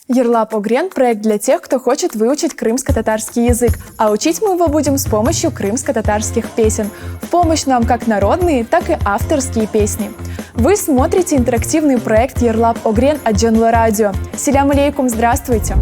Ерлап Огрен – проект для тех, кто хочет выучить крымско-татарский язык, а учить мы его будем с помощью крымско-татарских песен. В помощь нам как народные, так и авторские песни. Вы смотрите интерактивный проект Ерлап Огрен от Джанлы Радио. Селям алейкум, здравствуйте!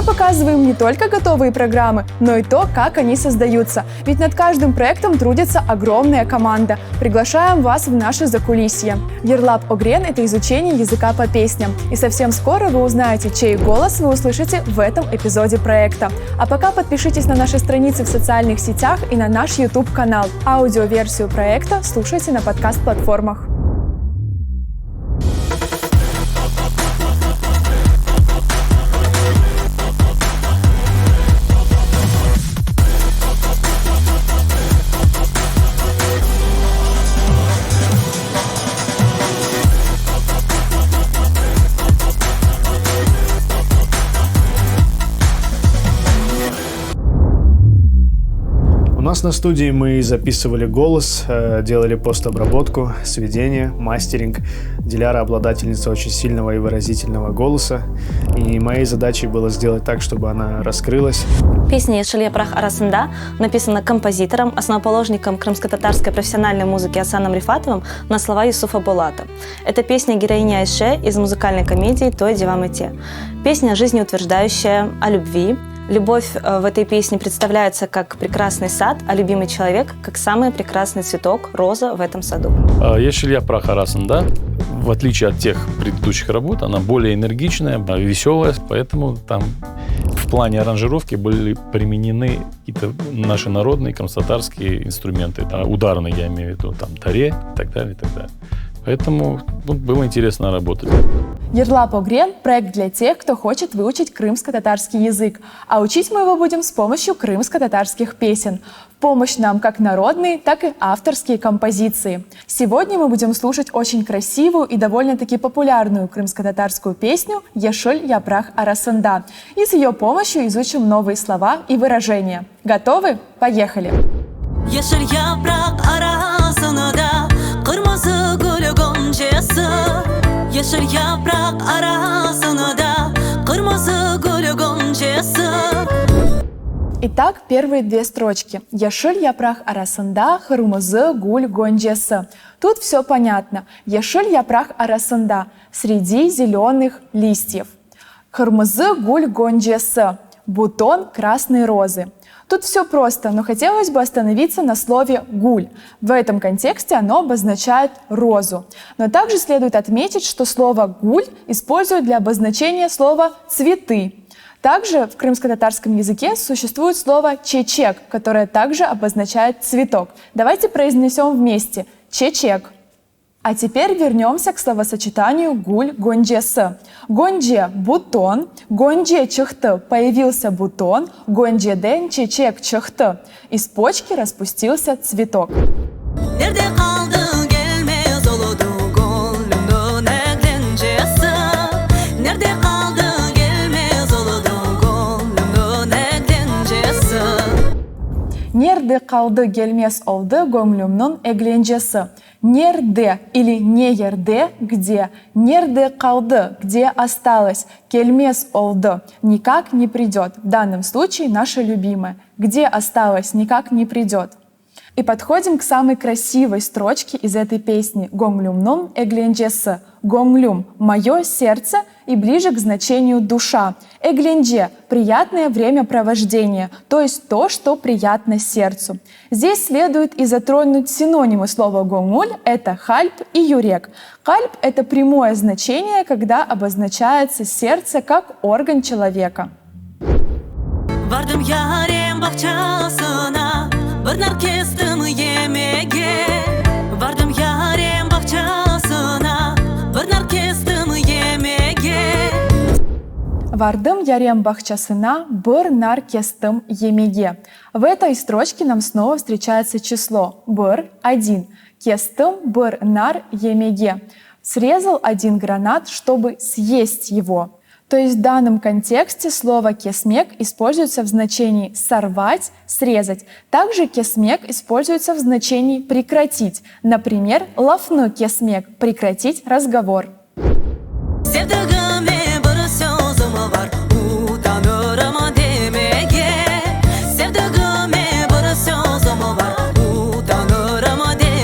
Показываем не только готовые программы, но и то, как они создаются. Ведь над каждым проектом трудится огромная команда. Приглашаем вас в наше закулисье. Ерлап Огрен – это изучение языка по песням. И совсем скоро вы узнаете, чей голос вы услышите в этом эпизоде проекта. А пока подпишитесь на наши страницы в социальных сетях и на наш YouTube-канал. Аудиоверсию проекта слушайте на подкаст-платформах. У нас на студии мы записывали голос, делали постобработку, сведение, мастеринг. Диляра – обладательница очень сильного и выразительного голоса. И моей задачей было сделать так, чтобы она раскрылась. Песня «Ешель япрах арасында» написана композитором, основоположником крымско-татарской профессиональной музыки Асаном Рифатовым на слова Юсуфа Булата. Это песня героини Айше из музыкальной комедии «Той девам и те». Песня жизнеутверждающая, о любви. Любовь в этой песне представляется как прекрасный сад, а любимый человек как самый прекрасный цветок, роза в этом саду. «Ешель япрах арасында», в отличие от тех предыдущих работ, она более энергичная, веселая, поэтому там в плане аранжировки были применены какие-то наши народные крымско-татарские инструменты, ударные, я имею в виду, там таре и так далее, и так далее. Поэтому было интересно работать. Ерлап Огрен – проект для тех, кто хочет выучить крымско-татарский язык. А учить мы его будем с помощью крымско-татарских песен. В помощь нам как народные, так и авторские композиции. Сегодня мы будем слушать очень красивую и довольно-таки популярную крымско-татарскую песню «Ешель япрах арасында». И с ее помощью изучим новые слова и выражения. Готовы? Поехали! Ешель япрах арасында, кырмызы гүл гончасы. Ешель япрак арасында, кырмызы гүл гончасы. Итак, первые две строчки. Ешель япрах арасында, кырмызы гүл гончасы. Тут все понятно. Ешель япрах арасында – среди зеленых листьев. Кырмызы гүл гончасы – бутон красной розы. Тут все просто, но хотелось бы остановиться на слове «гуль». В этом контексте оно обозначает розу. Но также следует отметить, что слово «гуль» используют для обозначения слова «цветы». Также в крымско-татарском языке существует слово «чечек», которое также обозначает «цветок». Давайте произнесем вместе «чечек». А теперь вернемся к словосочетанию гуль гончасы. Гонче – бутон, гонче чыхты – появился бутон, гончеден чечек чыхты – из почки распустился цветок. Нерде калды гельмес олды гонлюмнун эгленчесі. Нерде или не ерде – где. Нерде калды – где осталось. Кельмес олды – никак не придет. В данном случае наша любимая. Где осталось – никак не придет. И подходим к самой красивой строчке из этой песни. Гонлюмнун эгленчесі. Гонлюм – мое сердце и ближе к значению душа. Эгленче – приятное времяпровождение, то есть то, что приятно сердцу. Здесь следует и затронуть синонимы слова гонгуль – это хальп и юрек. Хальп – это прямое значение, когда обозначается сердце как орган человека. Вардым ярем бахчасына, бір наркестім емеге. Вардым ярем бахчасына, бір наркестім емеге. Вардым ярем бахчасына, бір нар кестым емеге. В этой строчке нам снова встречается число бір – 1, Кестым бір нар емеге. Срезал один гранат, чтобы съесть его. То есть в данном контексте слово «кесмек» используется в значении «сорвать», «срезать». Также «кесмек» используется в значении «прекратить». Например, «лафны кесмек» — «прекратить разговор». Sevdiğime bir sözüm var, utanırım demeye. Sevdiğime bir sözüm var, utanırım demeye.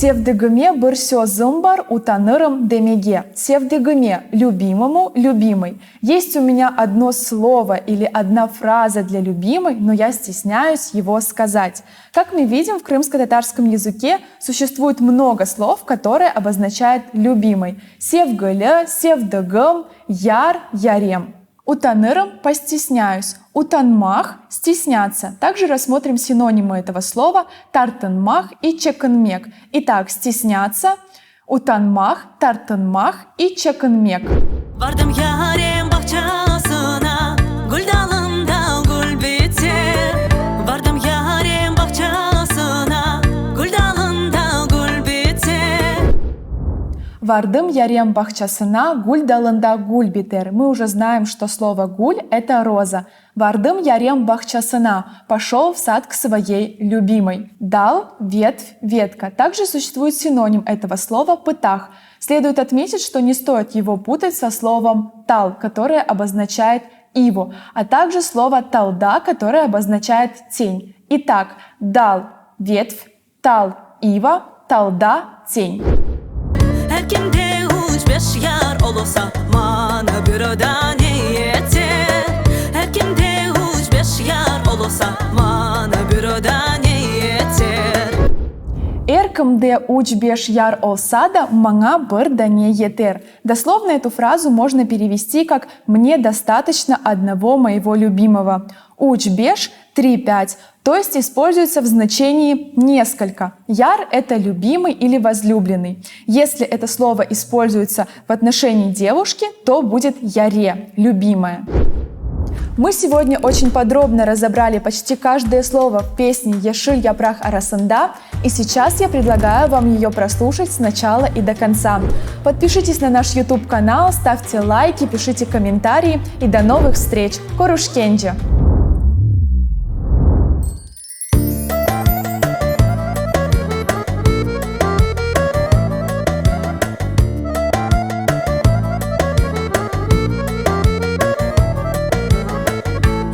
Севдыгыме бір сөзім бар, утанырым демеге. Севдыгыме – любимому, любимый. Есть у меня одно слово или одна фраза для любимой, но я стесняюсь его сказать. Как мы видим, в крымско-татарском языке существует много слов, которые обозначают любимый. Севгыле, севдыгым, яр, ярем. Утанырым – постесняюсь. Утанмах – стесняться. Также рассмотрим синонимы этого слова тартынмах и чекынмек. Итак, стесняться, утанмах, тартынмах и чекынмек. Vardım yarem bahçasına, gül dalında gül biter. Vardım yarem bahçasına, gül dalında gül biter. Вардым ярем бахчасына, гуль далында гуль битер. Мы уже знаем, что слово гуль – это роза. Вардым ярем бахчасына – пошел в сад к своей любимой. Дал – ветвь, ветка. Также существует синоним этого слова – пытах. Следует отметить, что не стоит его путать со словом тал, которое обозначает иву, а также слово талда, которое обозначает тень. Итак, дал – ветвь, тал – ива, талда – тень. Her kimde uç beş yar olursa, bana bir tane yeter. Her kimde uç beş yar olursa, bana bir tane yeter. Эркымде уч беш яр олсада, маңа бір дане етер. Дословно эту фразу можно перевести как «мне достаточно одного моего любимого». Уч беш 3-5, то есть используется в значении «несколько». Яр – это любимый или возлюбленный. Если это слово используется в отношении девушки, то будет яре – любимая. Мы сегодня очень подробно разобрали почти каждое слово в песне «Ешиль япрах арасында», и сейчас я предлагаю вам ее прослушать с начала и до конца. Подпишитесь на наш YouTube-канал, ставьте лайки, пишите комментарии и до новых встреч! Корушкенджи!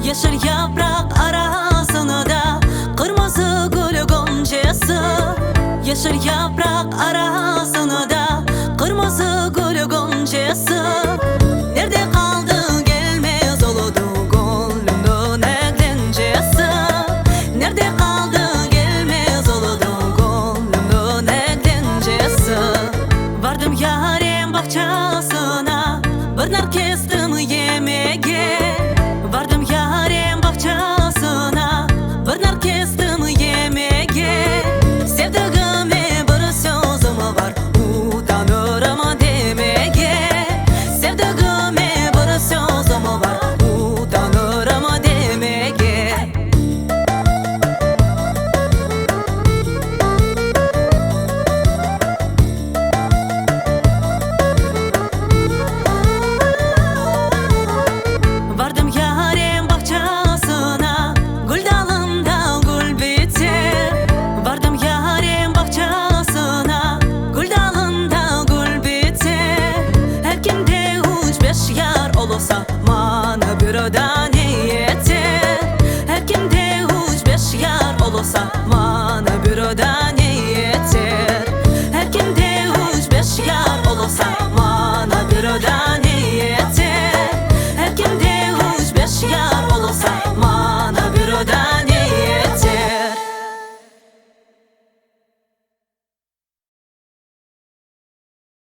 Yeşil yaprak arasında kırmızı gül goncası. Yeşil yaprak arasında kırmızı gül goncası. Nerede kaldı gelmez oldu gönlümün eğlencesi. Nerede kaldı gelmez oldu gönlümün eğlencesi. Vardım yarem bahçasına, bir nar kestim yemeğe. Vardım yarem bahçasına, bir nar kestim yemeğe. Sevdiğime bir sözüm var, utanırım demeye. Sevdiğime bir sözüm var, utanırım demeye. Vardım yarem bahçasına, gül dalında gül biter. Vardım yarem bahçasına, gül dalında gül biter. Her kimde uç beş yar olursa, bana bir tane yeter. Her kimde uç beş yar olursa, bana